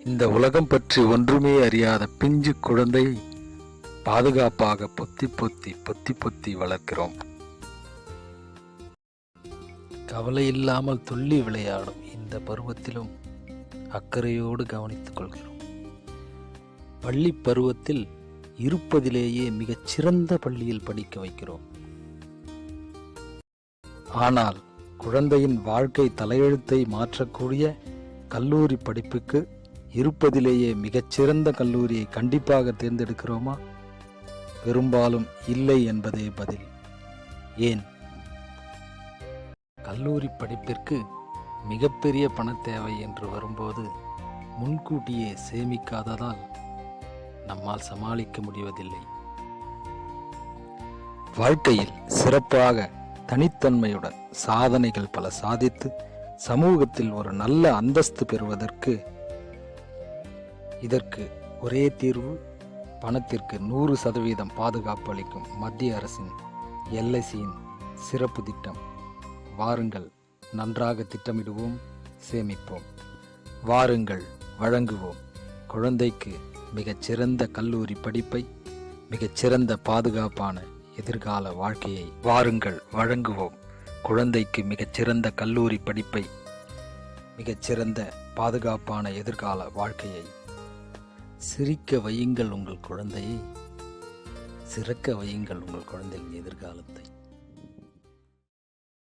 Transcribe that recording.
இந்த உலகம் பற்றி ஒன்றுமே அறியாத பிஞ்சு குழந்தையை பாதுகாப்பாக பொத்தி பொத்தி பொத்தி பொத்தி வளர்க்கிறோம். கவலை இல்லாமல் துள்ளி விளையாடும் இந்த பருவத்திலும் அக்கறையோடு கவனித்துக் கொள்கிறோம். பள்ளி பருவத்தில் இருப்பதிலேயே மிகச் சிறந்த பள்ளியில் படிக்க வைக்கிறோம். ஆனால் குழந்தையின் வாழ்க்கை தலையெழுத்தை மாற்றக்கூடிய கல்லூரி படிப்புக்கு இருப்பதிலேயே மிகச்சிறந்த கல்லூரியை கண்டிப்பாக தேர்ந்தெடுக்கிறோமா? பெரும்பாலும் இல்லை என்பதே பதில். ஏன்? கல்லூரி படிப்பிற்கு மிகப்பெரிய பண தேவை என்று வரும்போது முன்கூட்டியே சேமிக்காததால் நம்மால் சமாளிக்க முடிவதில்லை. வாழ்க்கையில் சிறப்பாக தனித்தன்மையுடன் சாதனைகள் பல சாதித்து சமூகத்தில் ஒரு நல்ல அந்தஸ்து பெறுவதற்கு இதற்கு ஒரே தீர்வு, பணத்திற்கு 100% பாதுகாப்பு அளிக்கும் மத்திய அரசின் LICயின் சிறப்பு திட்டம். வாருங்கள், நன்றாக திட்டமிடுவோம், சேமிப்போம். வாருங்கள், வழங்குவோம். குழந்தைக்கு மிகச்சிறந்த கல்லூரி படிப்பை, மிகச்சிறந்த பாதுகாப்பான எதிர்கால வாழ்க்கையை. வாருங்கள், வழங்குவோம். குழந்தைக்கு மிகச்சிறந்த கல்லூரி படிப்பை, மிகச்சிறந்த பாதுகாப்பான எதிர்கால வாழ்க்கையை. சிரிக்க வையுங்கள் உங்கள் குழந்தையை, சிறக்க வையுங்கள் உங்கள் குழந்தையின் எதிர்காலத்தை.